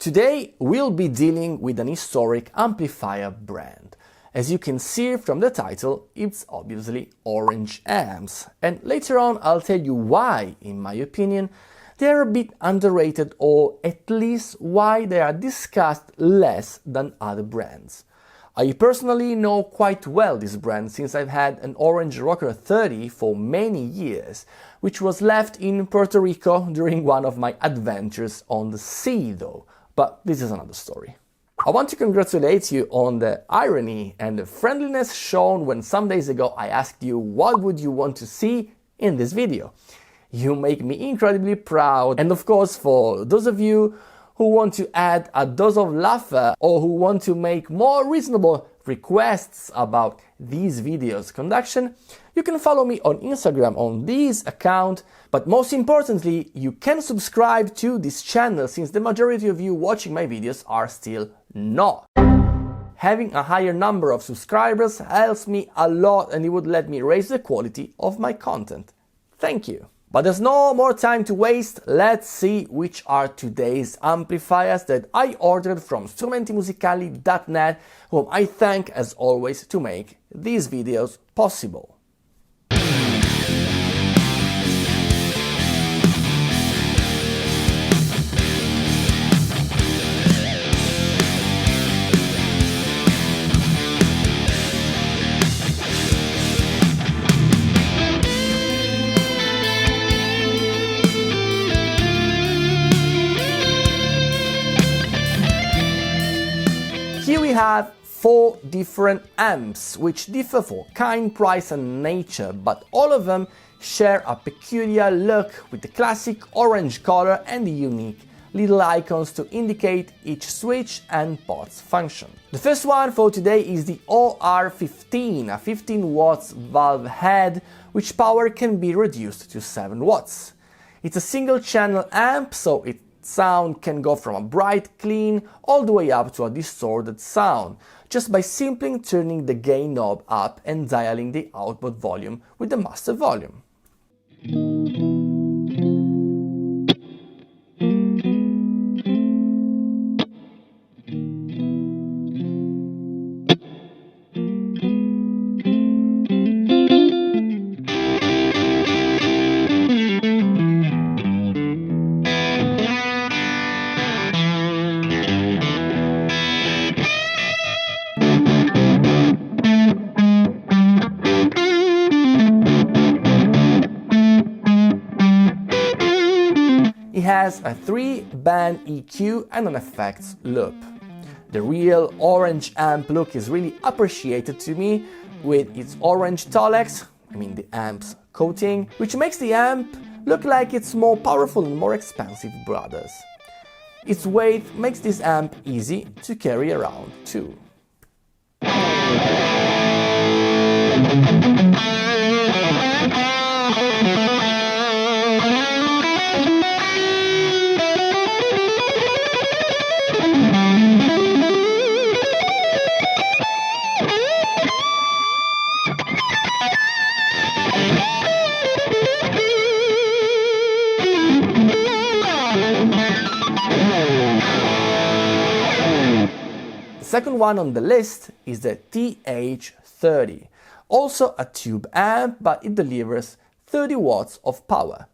Today we'll be dealing with an historic amplifier brand. As you can see from the title, it's obviously Orange Amps, and later on I'll tell you why, in my opinion, they are a bit underrated, or at least why they are discussed less than other brands. I personally know quite well this brand since I've had an Orange Rocker 30 for many years, which was left in Puerto Rico during one of my adventures on the sea though, but this is another story. I want to congratulate you on the irony and the friendliness shown when some days ago I asked you what would you want to see in this video. You make me incredibly proud, and of course for those of you who want to add a dose of laughter or who want to make more reasonable requests about these videos' conduction, you can follow me on Instagram on this account, but most importantly, you can subscribe to this channel since the majority of you watching my videos are still not. Having a higher number of subscribers helps me a lot and it would let me raise the quality of my content. Thank you. But there's no more time to waste, let's see which are today's amplifiers that I ordered from strumentimusicali.net, whom I thank as always to make these videos possible. Here we have 4 different amps, which differ for kind, price and nature, but all of them share a peculiar look with the classic orange color and the unique little icons to indicate each switch and pot's function. The first one for today is the OR15, a 15 watts valve head, which power can be reduced to 7 watts. It's a single channel amp, so its sound can go from a bright, clean, all the way up to a distorted sound, just by simply turning the gain knob up and dialing the output volume with the master volume. It has a 3-band EQ and an effects loop. The real orange amp look is really appreciated to me with its orange Tolex, the amp's coating, which makes the amp look like it's more powerful and more expensive brothers. Its weight makes this amp easy to carry around too. The second one on the list is the TH30, also a tube amp, but it delivers 30 watts of power.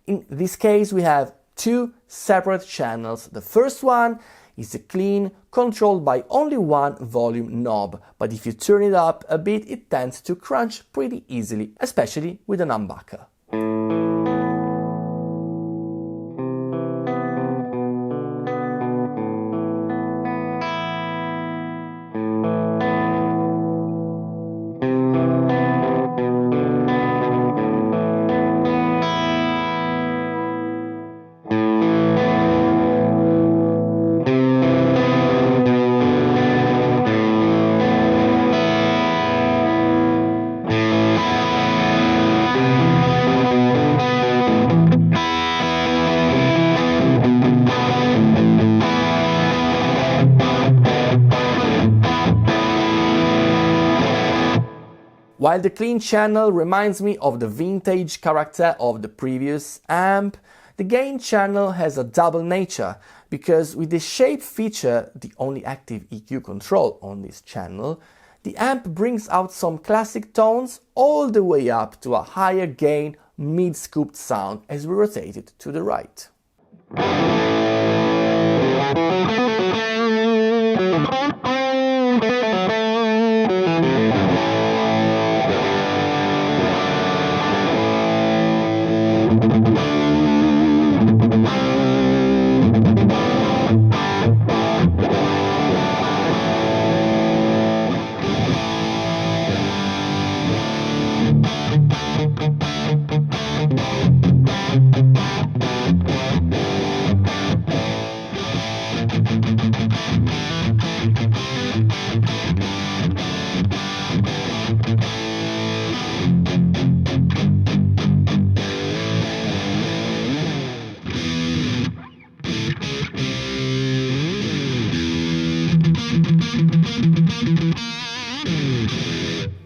In this case we have 2 separate channels. The first one is a clean, controlled by only one volume knob, but if you turn it up a bit it tends to crunch pretty easily, especially with an humbucker. While the clean channel reminds me of the vintage character of the previous amp, the gain channel has a double nature, because with the shape feature, the only active EQ control on this channel, the amp brings out some classic tones all the way up to a higher gain mid-scooped sound as we rotate it to the right.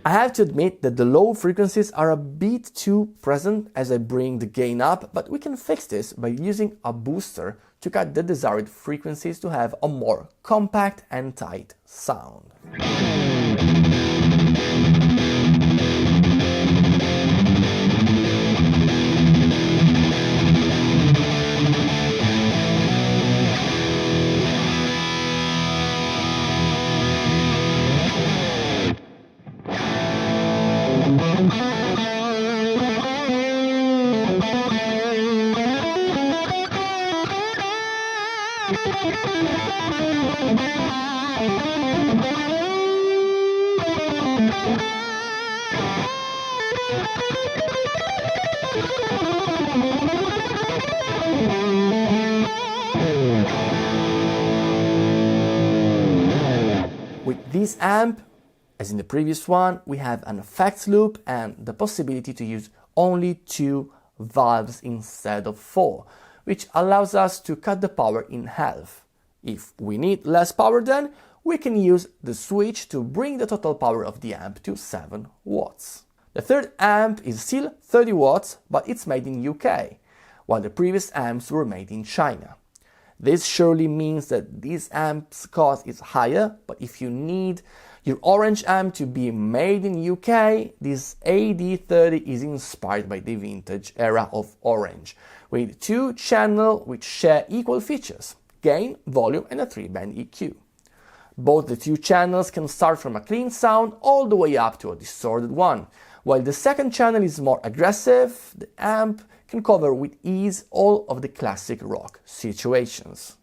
I have to admit that the low frequencies are a bit too present as I bring the gain up, but we can fix this by using a booster to cut the desired frequencies to have a more compact and tight sound. With this amp, as in the previous one, we have an effects loop and the possibility to use only 2 valves instead of 4, which allows us to cut the power in half. If we need less power then, we can use the switch to bring the total power of the amp to 7 watts. The third amp is still 30 watts, but it's made in UK, while the previous amps were made in China. This surely means that this amp's cost is higher, but if you need your orange amp to be made in UK, this AD30 is inspired by the vintage era of orange, with 2 channels which share equal features: gain, volume and a 3-band EQ. Both the 2 channels can start from a clean sound all the way up to a distorted one. While the second channel is more aggressive, the amp can cover with ease all of the classic rock situations.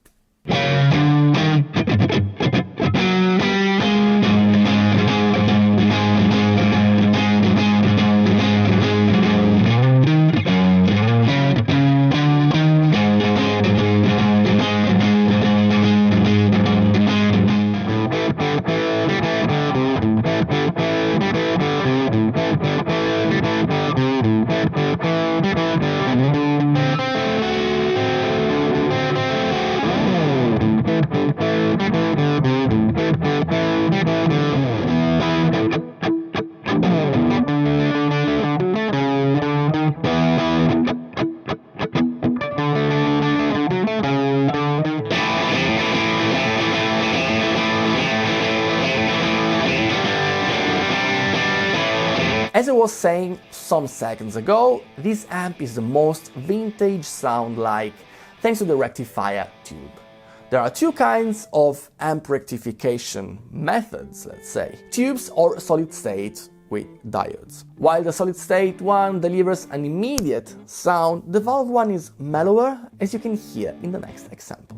As I was saying some seconds ago, this amp is the most vintage sound-like thanks to the rectifier tube. There are 2 kinds of amp rectification methods, let's say: tubes or solid state with diodes. While the solid state one delivers an immediate sound, the valve one is mellower, as you can hear in the next example.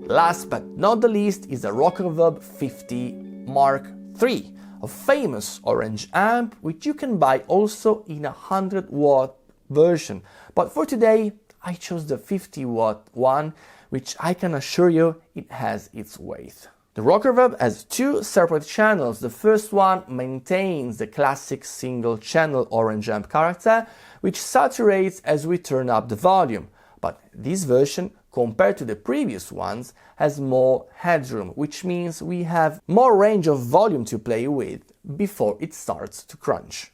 Last but not the least is the Rockerverb 50 Mark III, a famous orange amp which you can buy also in a 100-watt version. But for today, I chose the 50-watt one, which I can assure you it has its weight. The Rockerverb has two separate channels. The first one maintains the classic single-channel orange amp character, which saturates as we turn up the volume. But this version, compared to the previous ones, has more headroom, which means we have more range of volume to play with before it starts to crunch.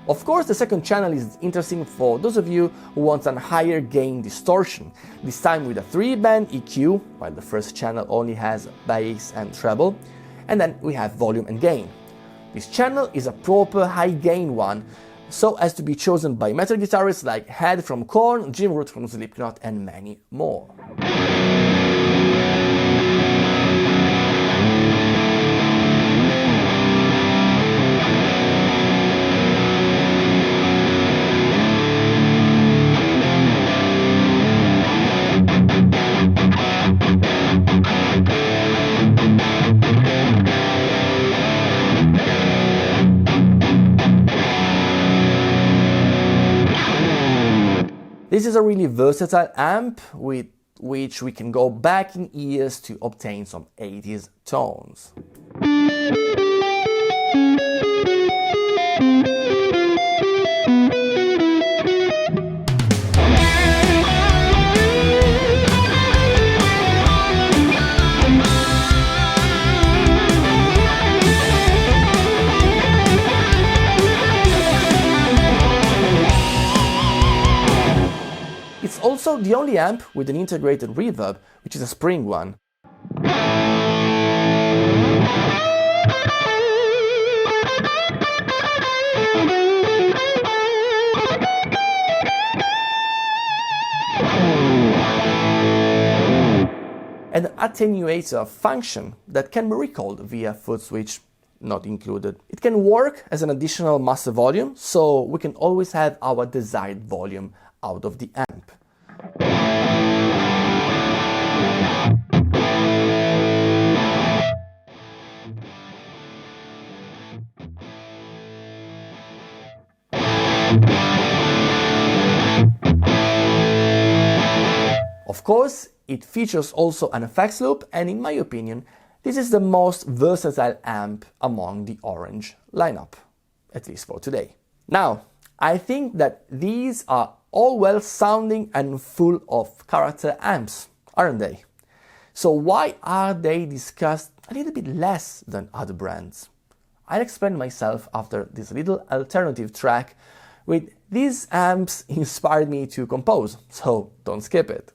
Of course, the second channel is interesting for those of you who want a higher gain distortion, this time with a 3-band EQ, while the first channel only has bass and treble, and then we have volume and gain. This channel is a proper high gain one, so as to be chosen by metal guitarists like Head from Korn, Jim Root from Slipknot, and many more. This is a really versatile amp with which we can go back in years to obtain some 80s tones. It's also the only amp with an integrated reverb, which is a spring one. An attenuator function that can be recalled via foot switch not included. It can work as an additional master volume, so we can always have our desired volume out of the amp. Of course, it features also an effects loop, and in my opinion, this is the most versatile amp among the Orange lineup, at least for today. Now, I think that these are all well sounding and full of character amps, aren't they? So why are they discussed a little bit less than other brands? I'll explain myself after this little alternative track with these amps inspired me to compose, so don't skip it.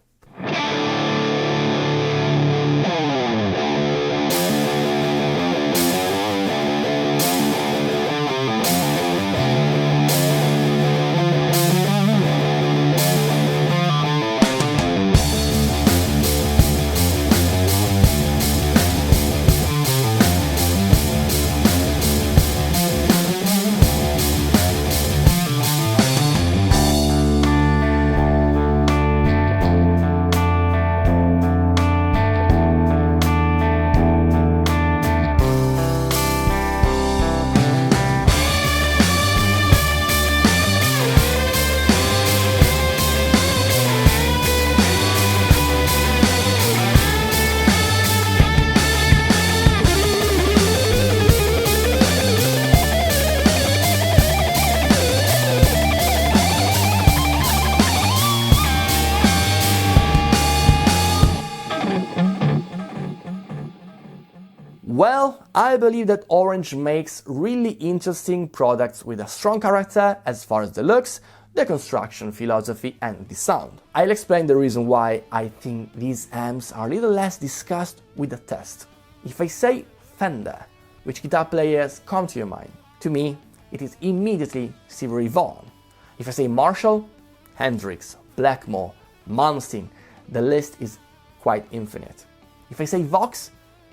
Well, I believe that Orange makes really interesting products with a strong character as far as the looks, the construction philosophy and the sound. I'll explain the reason why I think these amps are a little less discussed with the test. If I say Fender, which guitar players come to your mind? To me, it is immediately Stevie Ray Vaughan. If I say Marshall, Hendrix, Blackmore, Malmsteen, the list is quite infinite. If I say Vox,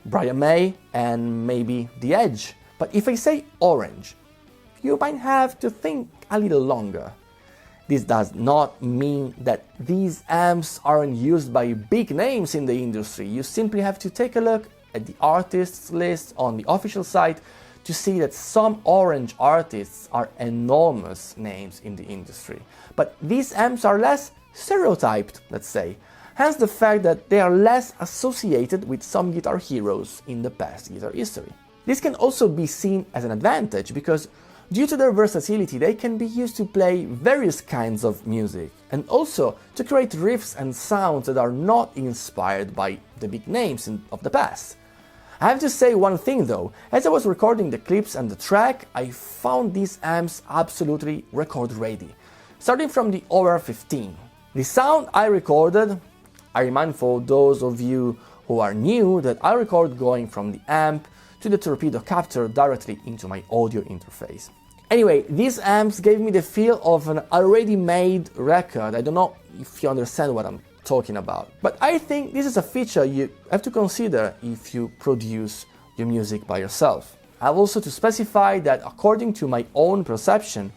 Brian May and maybe The Edge. But if I say Orange, you might have to think a little longer. This does not mean that these amps aren't used by big names in the industry. You simply have to take a look at the artists list on the official site to see that some Orange artists are enormous names in the industry. But these amps are less stereotyped, let's say, hence the fact that they are less associated with some guitar heroes in the past guitar history. This can also be seen as an advantage because due to their versatility they can be used to play various kinds of music and also to create riffs and sounds that are not inspired by the big names of the past. I have to say one thing though, as I was recording the clips and the track, I found these amps absolutely record ready, starting from the OR15. The sound I recorded, I remind for those of you who are new that I record going from the amp to the Torpedo Captor directly into my audio interface. Anyway, these amps gave me the feel of an already made record. I don't know if you understand what I'm talking about, but I think this is a feature you have to consider if you produce your music by yourself. I have also to specify that according to my own perception,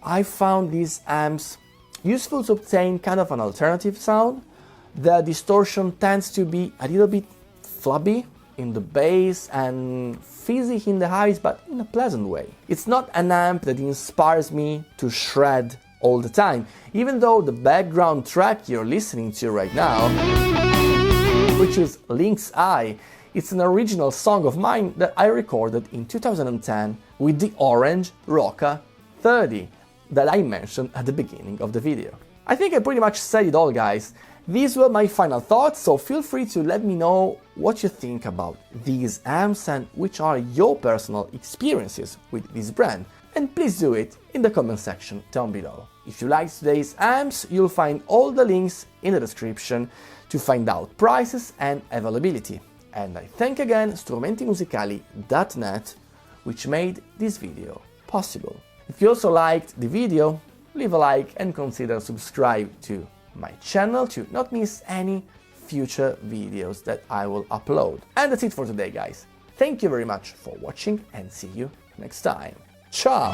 I found these amps useful to obtain kind of an alternative sound. The distortion tends to be a little bit flubby in the bass and fizzy in the highs, but in a pleasant way. It's not an amp that inspires me to shred all the time, even though the background track you're listening to right now, which is Lynx Eye, it's an original song of mine that I recorded in 2010 with the Orange Rocker 30 that I mentioned at the beginning of the video. I think I pretty much said it all, guys. These were my final thoughts, so feel free to let me know what you think about these amps and which are your personal experiences with this brand. And please do it in the comment section down below. If you liked today's amps, you'll find all the links in the description to find out prices and availability. And I thank again strumentimusicali.net, which made this video possible. If you also liked the video, leave a like and consider subscribe to my channel to not miss any future videos that I will upload. And that's it for today, guys. Thank you very much for watching and see you next time. Ciao!